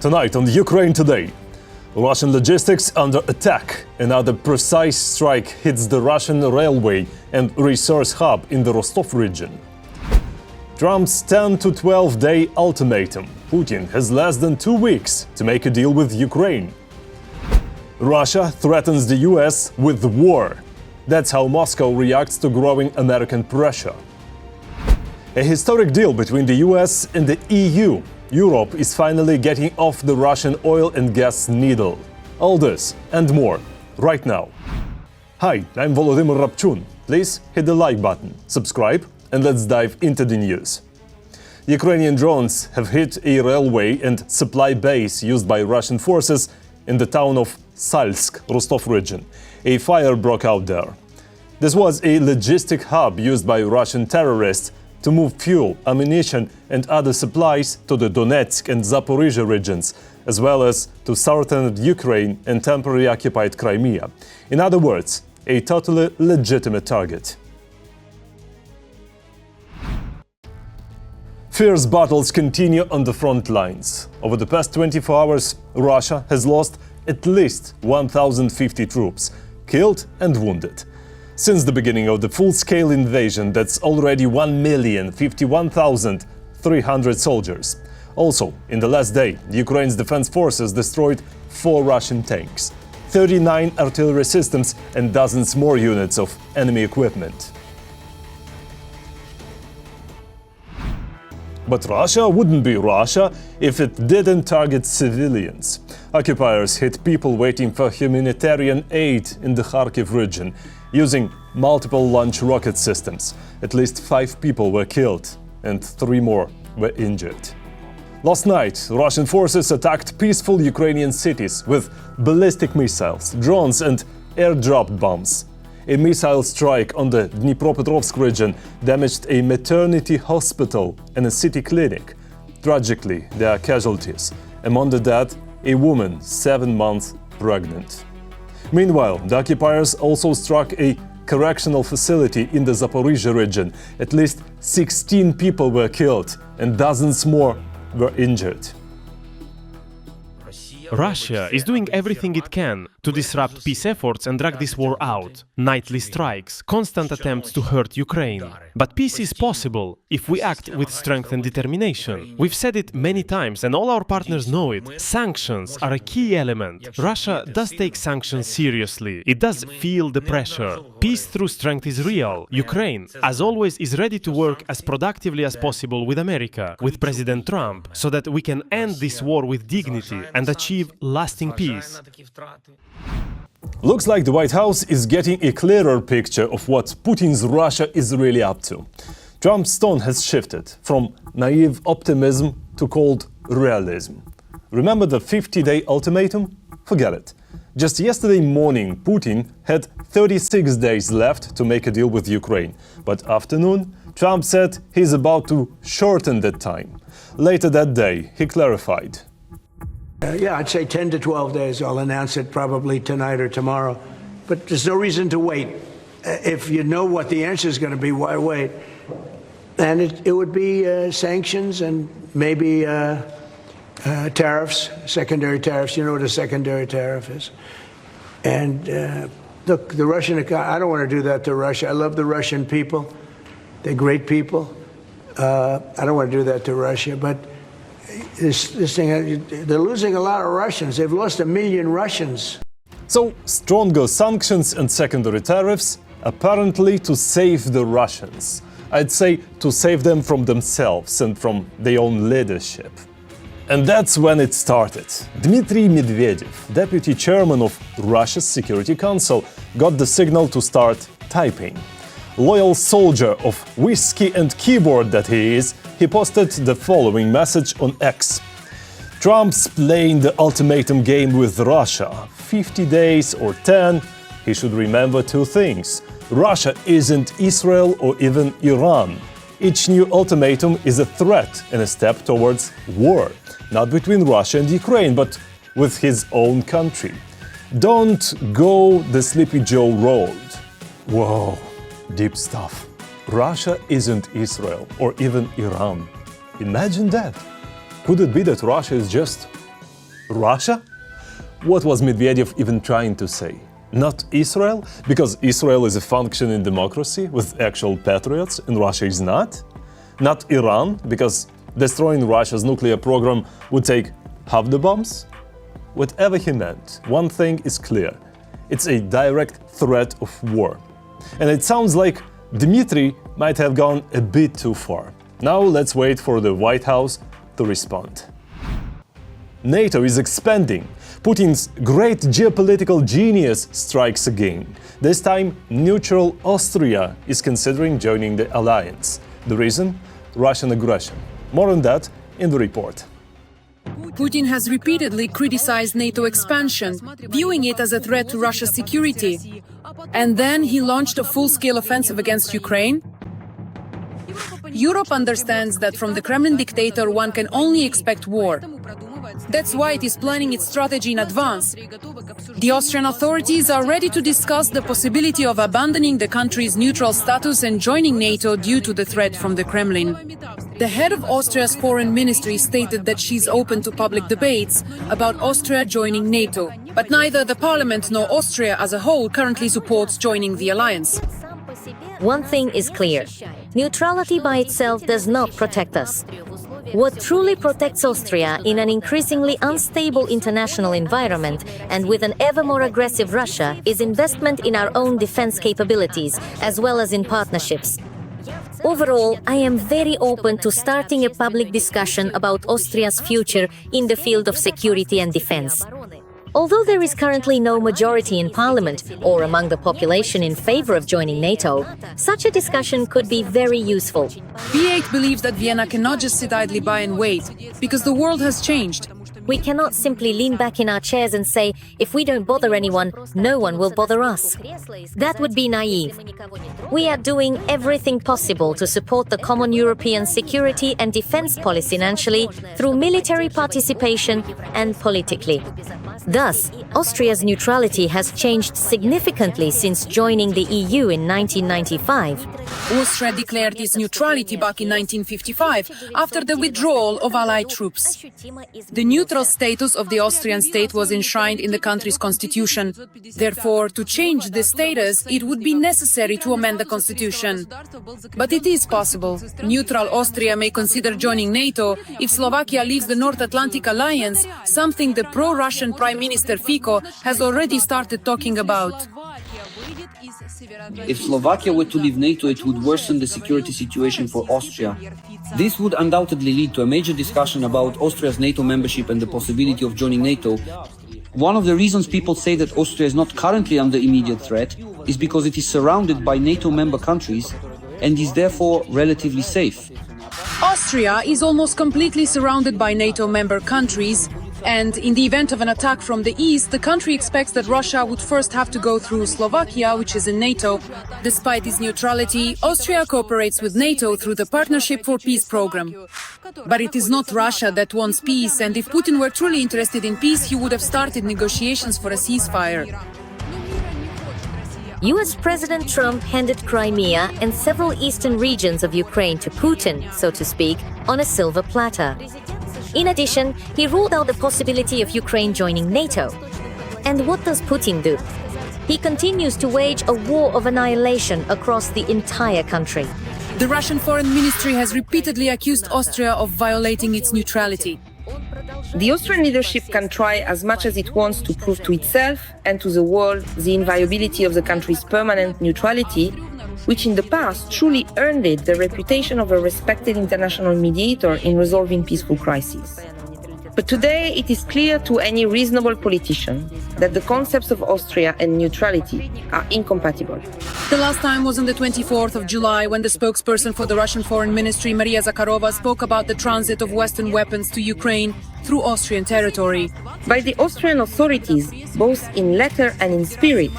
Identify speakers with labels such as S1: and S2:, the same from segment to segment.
S1: Tonight on Ukraine Today, Russian logistics under attack. Another precise strike hits the Russian railway and resource hub in the Rostov region. Trump's 10 to 12-day ultimatum. Putin has less than 2 weeks to make a deal with Ukraine. Russia threatens the US with war. That's how Moscow reacts to growing American pressure. A historic deal between the US and the EU. Europe is finally getting off the Russian oil and gas needle. All this and more right now. Hi, I'm Volodymyr Rabchun. Please hit the like button, subscribe, and let's dive into the news. Ukrainian drones have hit a railway and supply base used by Russian forces in the town of Salsk, Rostov region. A fire broke out there. This was a logistic hub used by Russian terrorists to move fuel, ammunition and other supplies to the Donetsk and Zaporizhia regions, as well as to southern Ukraine and temporarily occupied Crimea. In other words, a totally legitimate target. Fierce battles continue on the front lines. Over the past 24 hours, Russia has lost at least 1,050 troops, killed and wounded. Since the beginning of the full-scale invasion, that's already 1,051,300 soldiers. Also, in the last day, Ukraine's defense forces destroyed 4 Russian tanks, 39 artillery systems and dozens more units of enemy equipment. But Russia wouldn't be Russia if it didn't target civilians. Occupiers hit people waiting for humanitarian aid in the Kharkiv region, using multiple launch rocket systems. At least 5 people were killed and 3 more were injured. Last night, Russian forces attacked peaceful Ukrainian cities with ballistic missiles, drones and airdropped bombs. A missile strike on the Dnipropetrovsk region damaged a maternity hospital and a city clinic. Tragically, there are casualties. Among the dead, a woman 7 months pregnant. Meanwhile, the occupiers also struck a correctional facility in the Zaporizhia region. At least 16 people were killed and dozens more were injured.
S2: Russia is doing everything it can to disrupt peace efforts and drag this war out. Nightly strikes, constant attempts to hurt Ukraine. But peace is possible if we act with strength and determination. We've said it many times and all our partners know it. Sanctions are a key element. Russia does take sanctions seriously. It does feel the pressure. Peace through strength is real. Ukraine, as always, is ready to work as productively as possible with America, with President Trump, so that we can end this war with dignity and achieve lasting peace.
S1: Looks like the White House is getting a clearer picture of what Putin's Russia is really up to. Trump's tone has shifted from naive optimism to cold realism. Remember the 50-day ultimatum? Forget it. Just yesterday morning, Putin had 36 days left to make a deal with Ukraine. But afternoon, Trump said he's about to shorten that time. Later that day, he clarified.
S3: Yeah, I'd say 10 to 12 days. I'll announce it probably tonight or tomorrow. But there's no reason to wait. If you know what the answer is going to be, why wait? And it would be sanctions and maybe tariffs, secondary tariffs. You know what a secondary tariff is. And look, the Russian economy, I don't want to do that to Russia. I love the Russian people. They're great people. I don't want to do that to Russia. But this thing, they're losing a lot of Russians. They've lost 1 million Russians.
S1: So, stronger sanctions and secondary tariffs, apparently to save the Russians. I'd say to save them from themselves and from their own leadership. And that's when it started. Dmitry Medvedev, deputy chairman of Russia's Security Council, got the signal to start typing. Loyal soldier of whiskey and keyboard that he is, he posted the following message on X. Trump's playing the ultimatum game with Russia. 50 days or 10, he should remember 2 things. Russia isn't Israel or even Iran. Each new ultimatum is a threat and a step towards war. Not between Russia and Ukraine, but with his own country. Don't go the Sleepy Joe road. Whoa. Deep stuff. Russia isn't Israel or even Iran. Imagine that. Could it be that Russia is just Russia? What was Medvedev even trying to say? Not Israel? Because Israel is a functioning democracy with actual patriots and Russia is not? Not Iran? Because destroying Russia's nuclear program would take half the bombs? Whatever he meant, one thing is clear. It's a direct threat of war. And it sounds like Dmitry might have gone a bit too far. Now let's wait for the White House to respond. NATO is expanding. Putin's great geopolitical genius strikes again. This time, neutral Austria is considering joining the alliance. The reason? Russian aggression. More on that in the report.
S4: Putin has repeatedly criticized NATO expansion, viewing it as a threat to Russia's security. And then he launched a full-scale offensive against Ukraine. Europe understands that from the Kremlin dictator one can only expect war. That's why it is planning its strategy in advance. The Austrian authorities are ready to discuss the possibility of abandoning the country's neutral status and joining NATO due to the threat from the Kremlin. The head of Austria's foreign ministry stated that she's open to public debates about Austria joining NATO, but neither the parliament nor Austria as a whole currently supports joining the alliance.
S5: One thing is clear: neutrality by itself does not protect us. What truly protects Austria in an increasingly unstable international environment and with an ever more aggressive Russia is investment in our own defense capabilities, as well as in partnerships. Overall, I am very open to starting a public discussion about Austria's future in the field of security and defense. Although there is currently no majority in parliament or among the population in favor of joining NATO, such a discussion could be very useful.
S4: P8 believes that Vienna cannot just sit idly by and wait, because the world has changed.
S5: We cannot simply lean back in our chairs and say, if we don't bother anyone, no one will bother us. That would be naive. We are doing everything possible to support the common European security and defense policy financially, through military participation and politically. Thus, Austria's neutrality has changed significantly since joining the EU in 1995.
S4: Austria declared its neutrality back in 1955 after the withdrawal of Allied troops. The neutral status of the Austrian state was enshrined in the country's constitution. Therefore, to change this status, it would be necessary to amend the constitution. But it is possible. Neutral Austria may consider joining NATO if Slovakia leaves the North Atlantic Alliance, something the pro-Russian Prime Minister Fico has already started talking about.
S6: If Slovakia were to leave NATO, it would worsen the security situation for Austria. This would undoubtedly lead to a major discussion about Austria's NATO membership and the possibility of joining NATO. One of the reasons people say that Austria is not currently under immediate threat is because it is surrounded by NATO member countries and is therefore relatively safe.
S4: Austria is almost completely surrounded by NATO member countries, and in the event of an attack from the east, the country expects that Russia would first have to go through Slovakia, which is in NATO. Despite its neutrality, Austria cooperates with NATO through the Partnership for Peace program. But it is not Russia that wants peace, and if Putin were truly interested in peace, he would have started negotiations for a ceasefire.
S5: US President Trump handed Crimea and several eastern regions of Ukraine to Putin, so to speak, on a silver platter. In addition, he ruled out the possibility of Ukraine joining NATO. And what does Putin do? He continues to wage a war of annihilation across the entire country.
S4: The Russian Foreign Ministry has repeatedly accused Austria of violating its neutrality.
S7: The Austrian leadership can try as much as it wants to prove to itself and to the world the inviolability of the country's permanent neutrality, which in the past truly earned it the reputation of a respected international mediator in resolving peaceful crises. But today it is clear to any reasonable politician that the concepts of Austria and neutrality are incompatible.
S4: The last time was on the 24th of July, when the spokesperson for the Russian Foreign Ministry, Maria Zakharova, spoke about the transit of Western weapons to Ukraine through Austrian territory.
S7: By the Austrian authorities, both in letter and in spirit,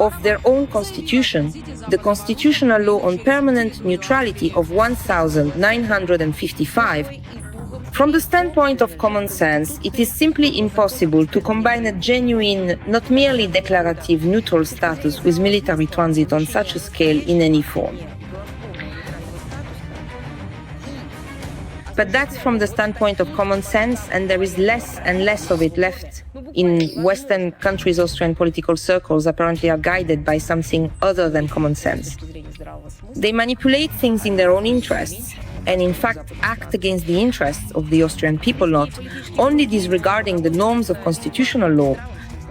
S7: of their own constitution, the constitutional law on permanent neutrality of 1955, from the standpoint of common sense, it is simply impossible to combine a genuine, not merely declarative neutral status with military transit on such a scale in any form. But that's from the standpoint of common sense, and there is less and less of it left. In Western countries, Austrian political circles apparently are guided by something other than common sense. They manipulate things in their own interests, and in fact act against the interests of the Austrian people, not only disregarding the norms of constitutional law,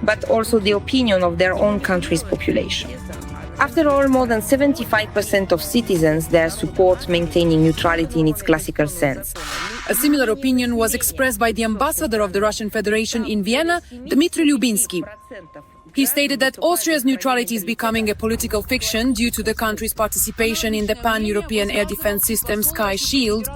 S7: but also the opinion of their own country's population. After all, more than 75% of citizens there support maintaining neutrality in its classical sense.
S4: A similar opinion was expressed by the ambassador of the Russian Federation in Vienna, Dmitry Lyubinsky. He stated that Austria's neutrality is becoming a political fiction due to the country's participation in the pan-European air defense system Sky Shield.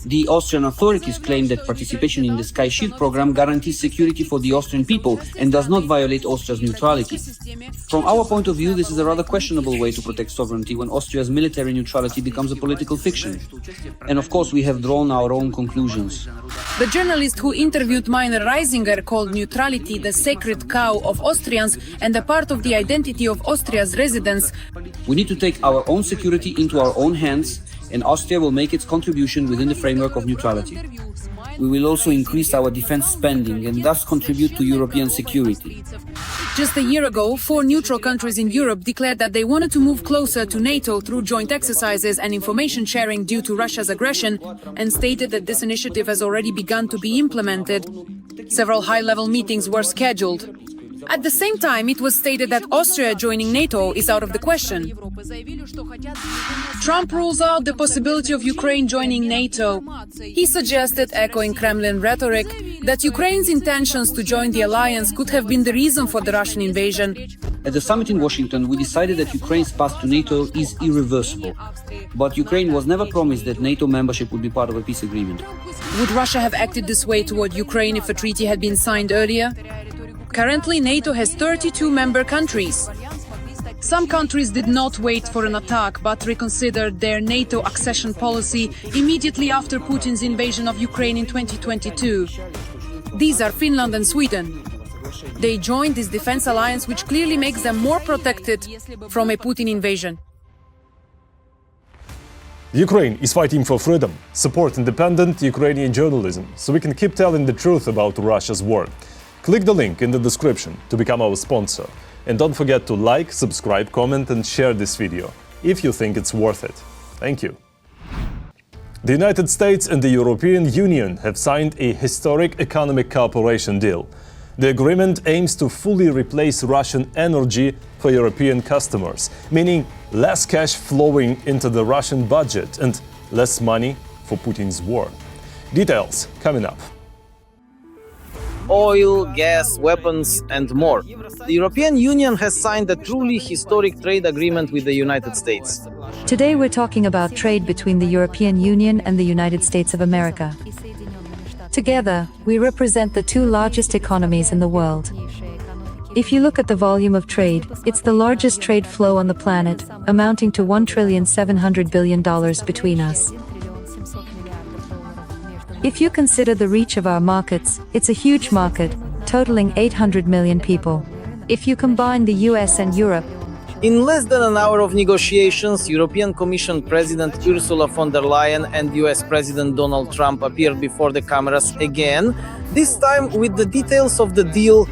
S6: The Austrian authorities claim that participation in the Sky Shield program guarantees security for the Austrian people and does not violate Austria's neutrality. From our point of view, this is a rather questionable way to protect sovereignty when Austria's military neutrality becomes a political fiction. And of course, we have drawn our own conclusions.
S4: The journalist who interviewed Meiner Reisinger called neutrality the sacred cow of Austrians and a part of the identity of Austria's residents.
S6: We need to take our own security into our own hands, and Austria will make its contribution within the framework of neutrality. We will also increase our defense spending and thus contribute to European security.
S4: Just a year ago, 4 neutral countries in Europe declared that they wanted to move closer to NATO through joint exercises and information sharing due to Russia's aggression, and stated that this initiative has already begun to be implemented. Several high-level meetings were scheduled. At the same time, it was stated that Austria joining NATO is out of the question. Trump rules out the possibility of Ukraine joining NATO. He suggested, echoing Kremlin rhetoric, that Ukraine's intentions to join the alliance could have been the reason for the Russian invasion.
S6: At the summit in Washington, we decided that Ukraine's path to NATO is irreversible. But Ukraine was never promised that NATO membership would be part of a peace agreement.
S4: Would Russia have acted this way toward Ukraine if a treaty had been signed earlier? Currently, NATO has 32 member countries. Some countries did not wait for an attack, but reconsidered their NATO accession policy immediately after Putin's invasion of Ukraine in 2022. These are Finland and Sweden. They joined this defense alliance, which clearly makes them more protected from a Putin invasion.
S1: Ukraine is fighting for freedom. Support independent Ukrainian journalism so we can keep telling the truth about Russia's war. Click the link in the description to become our sponsor. And don't forget to like, subscribe, comment and share this video if you think it's worth it. Thank you. The United States and the European Union have signed a historic economic cooperation deal. The agreement aims to fully replace Russian energy for European customers, meaning less cash flowing into the Russian budget and less money for Putin's war. Details coming up.
S8: Oil, gas, weapons and more. The European Union has signed a truly historic trade agreement with the United States.
S9: Today we're talking about trade between the European Union and the United States of America. Together, we represent the 2 largest economies in the world. If you look at the volume of trade, it's the largest trade flow on the planet, amounting to $1.7 trillion between us. If you consider the reach of our markets, it's a huge market, totaling 800 million people. If you combine the US and Europe,
S8: In less than an hour of negotiations, European Commission President Ursula von der Leyen and US President Donald Trump appeared before the cameras again, this time with the details of the deal.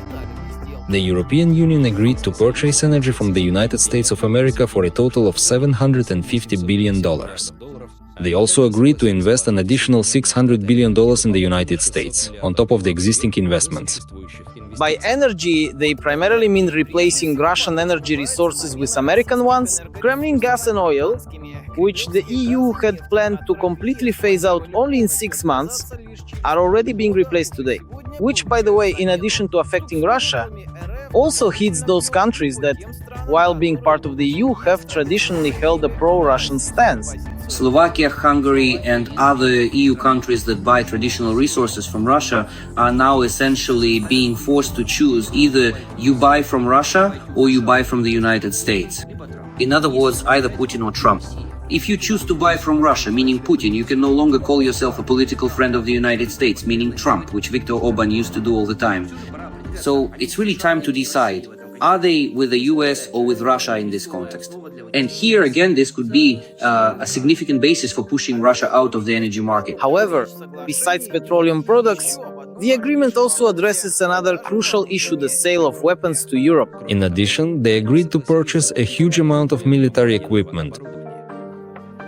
S10: The European Union agreed to purchase energy from the United States of America for a total of $750 billion. They also agreed to invest an additional $600 billion in the United States, on top of the existing investments.
S8: By energy, they primarily mean replacing Russian energy resources with American ones. Kremlin gas and oil, which the EU had planned to completely phase out only in 6 months, are already being replaced today. Which, by the way, in addition to affecting Russia, also hits those countries that, while being part of the EU, have traditionally held a pro-Russian stance.
S6: Slovakia, Hungary and other EU countries that buy traditional resources from Russia are now essentially being forced to choose: either you buy from Russia or you buy from the United States. In other words, either Putin or Trump. If you choose to buy from Russia, meaning Putin, you can no longer call yourself a political friend of the United States, meaning Trump, which Viktor Orban used to do all the time. So it's really time to decide. Are they with the US or with Russia in this context? And here again, this could be a significant basis for pushing Russia out of the energy market.
S8: However, besides petroleum products, the agreement also addresses another crucial issue, the sale of weapons to Europe.
S10: In addition, they agreed to purchase a huge amount of military equipment.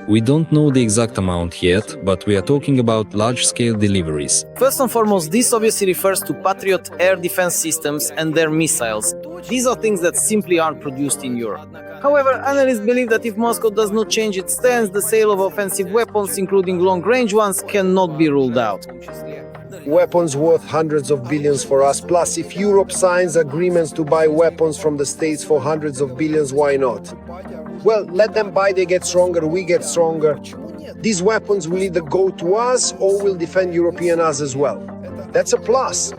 S10: We don't know the exact amount yet, but we are talking about large-scale deliveries.
S8: First and foremost, this obviously refers to Patriot air defense systems and their missiles. These are things that simply aren't produced in Europe. However, analysts believe that if Moscow does not change its stance, the sale of offensive weapons, including long-range ones, cannot be ruled out.
S11: Weapons worth hundreds of billions for us. Plus, if Europe signs agreements to buy weapons from the States for hundreds of billions, why not? Well, let them buy, they get stronger, we get stronger. These weapons will either go to us or will defend European us as well. That's a plus.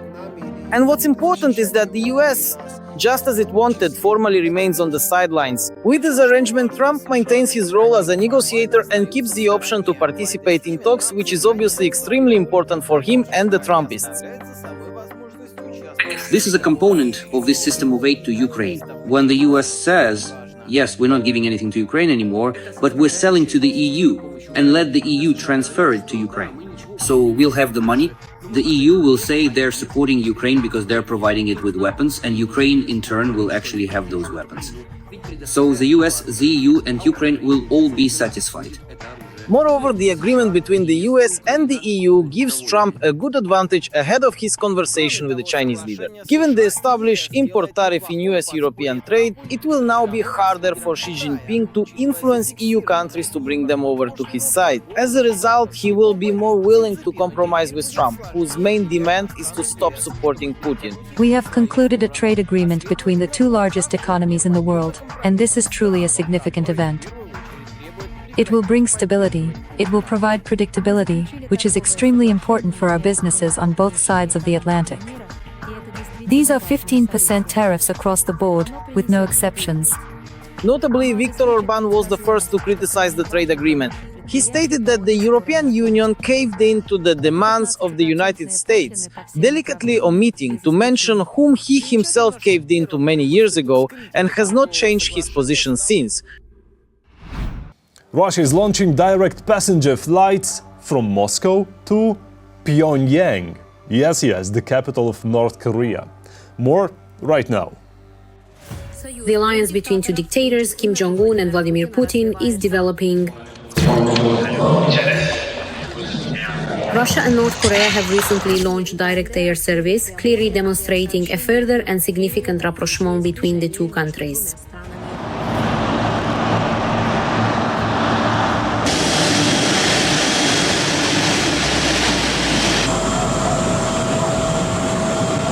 S8: And what's important is that the US, just as it wanted, formally remains on the sidelines. With this arrangement, Trump maintains his role as a negotiator and keeps the option to participate in talks, which is obviously extremely important for him and the Trumpists.
S6: This is a component of this system of aid to Ukraine. When the US says, yes, we're not giving anything to Ukraine anymore, but we're selling to the EU, and let the EU transfer it to Ukraine. So we'll have the money. The EU will say they're supporting Ukraine because they're providing it with weapons, and Ukraine in turn will actually have those weapons. So the US, the EU, and Ukraine will all be satisfied.
S8: Moreover, the agreement between the US and the EU gives Trump a good advantage ahead of his conversation with the Chinese leader. Given the established import tariff in US-European trade, it will now be harder for Xi Jinping to influence EU countries to bring them over to his side. As a result, he will be more willing to compromise with Trump, whose main demand is to stop supporting Putin.
S9: We have concluded a trade agreement between the two largest economies in the world, and this is truly a significant event. It will bring stability, it will provide predictability, which is extremely important for our businesses on both sides of the Atlantic. These are 15% tariffs across the board, with no exceptions.
S8: Notably, Viktor Orban was the first to criticize the trade agreement. He stated that the European Union caved in to the demands of the United States, delicately omitting to mention whom he himself caved in to many years ago and has not changed his position since.
S1: Russia is launching direct passenger flights from Moscow to Pyongyang. Yes, the capital of North Korea. More right now.
S4: The alliance between two dictators, Kim Jong-un and Vladimir Putin, is developing. Russia and North Korea have recently launched direct air service, clearly demonstrating a further and significant rapprochement between the two countries.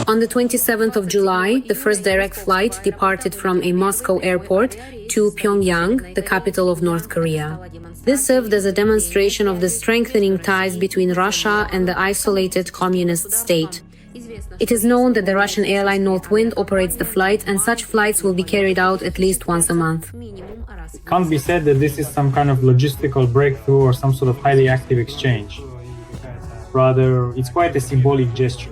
S4: On the 27th of July, the first direct flight departed from a Moscow airport to Pyongyang, the capital of North Korea. This served as a demonstration of the strengthening ties between Russia and the isolated communist state. It is known that the Russian airline Northwind operates the flight, and such flights will be carried out at least once a month.
S12: It can't be said that this is some kind of logistical breakthrough or some sort of highly active exchange. Rather, it's quite a symbolic gesture.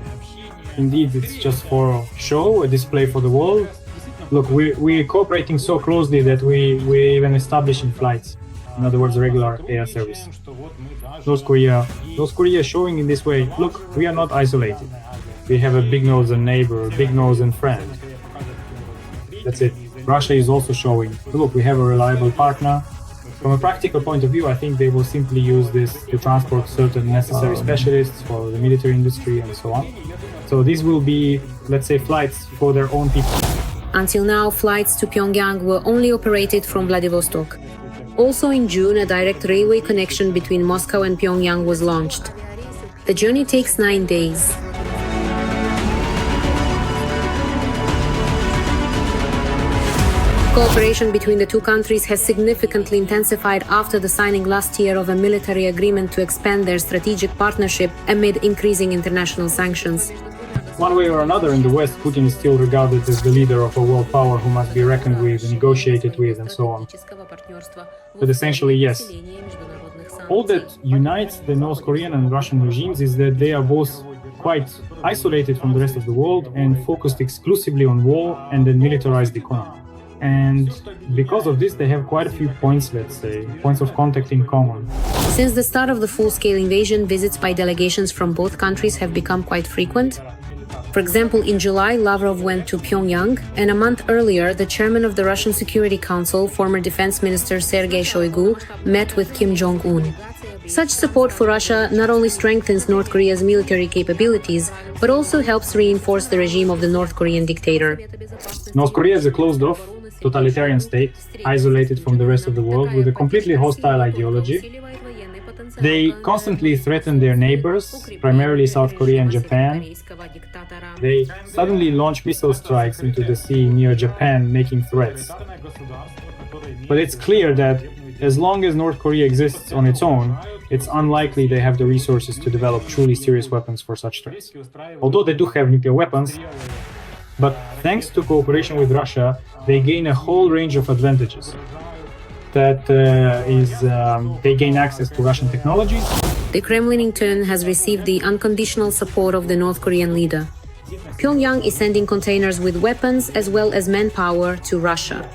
S12: Indeed, it's just for show, a display for the world. Look, we're cooperating so closely that we're even establishing flights. In other words, regular air service. North Korea showing in this way, look, we are not isolated. We have a big-nosed neighbor, a big-nosed friend. That's it. Russia is also showing, look, we have a reliable partner. From a practical point of view, I think they will simply use this to transport certain necessary specialists for the military industry and so on. So these will be, let's say, flights for their own people.
S4: Until now, flights to Pyongyang were only operated from Vladivostok. Also in June, a direct railway connection between Moscow and Pyongyang was launched. The journey takes 9 days. Cooperation between the two countries has significantly intensified after the signing last year of a military agreement to expand their strategic partnership amid increasing international sanctions.
S12: One way or another, in the West, Putin is still regarded as the leader of a world power who must be reckoned with, negotiated with, and so on. But essentially, yes. All that unites the North Korean and Russian regimes is that they are both quite isolated from the rest of the world and focused exclusively on war and the militarized economy. And because of this, they have quite a few points, let's say, points of contact in common.
S4: Since the start of the full-scale invasion, visits by delegations from both countries have become quite frequent. For example, in July, Lavrov went to Pyongyang, and a month earlier, the chairman of the Russian Security Council, former Defense Minister Sergei Shoigu, met with Kim Jong-un. Such support for Russia not only strengthens North Korea's military capabilities, but also helps reinforce the regime of the North Korean dictator.
S12: North Korea is a closed-off, totalitarian state, isolated from the rest of the world, with a completely hostile ideology. They constantly threaten their neighbors, primarily South Korea and Japan. They suddenly launch missile strikes into the sea near Japan, making threats. But it's clear that as long as North Korea exists on its own, it's unlikely they have the resources to develop truly serious weapons for such threats. Although they do have nuclear weapons, but thanks to cooperation with Russia, they gain a whole range of advantages. They gain access to Russian technologies.
S4: The Kremlin, in turn, has received the unconditional support of the North Korean leader. Pyongyang is sending containers with weapons as well as manpower to Russia.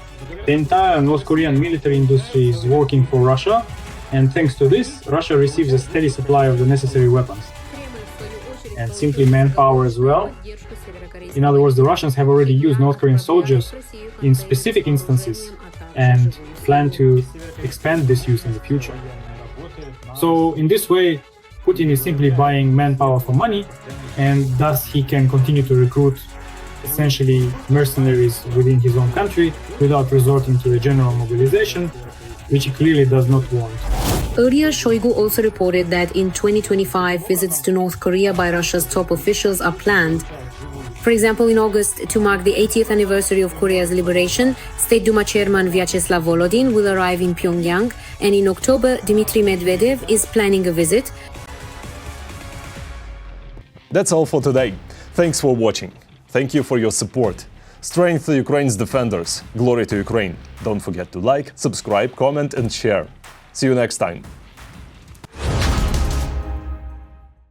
S12: The entire North Korean military industry is working for Russia, and thanks to this, Russia receives a steady supply of the necessary weapons. And simply manpower as well. In other words, the Russians have already used North Korean soldiers in specific instances and plan to expand this use in the future. So in this way, Putin is simply buying manpower for money, and thus he can continue to recruit essentially mercenaries within his own country without resorting to a general mobilization, which he clearly does not want.
S4: Earlier, Shoigu also reported that in 2025, visits to North Korea by Russia's top officials are planned. For example, in August, to mark the 80th anniversary of Korea's liberation, State Duma Chairman Vyacheslav Volodin will arrive in Pyongyang, and in October, Dmitry Medvedev is planning a visit.
S1: That's all for today. Thanks for watching. Thank you for your support. Strength to Ukraine's defenders. Glory to Ukraine. Don't forget to like, subscribe, comment and share. See you next time.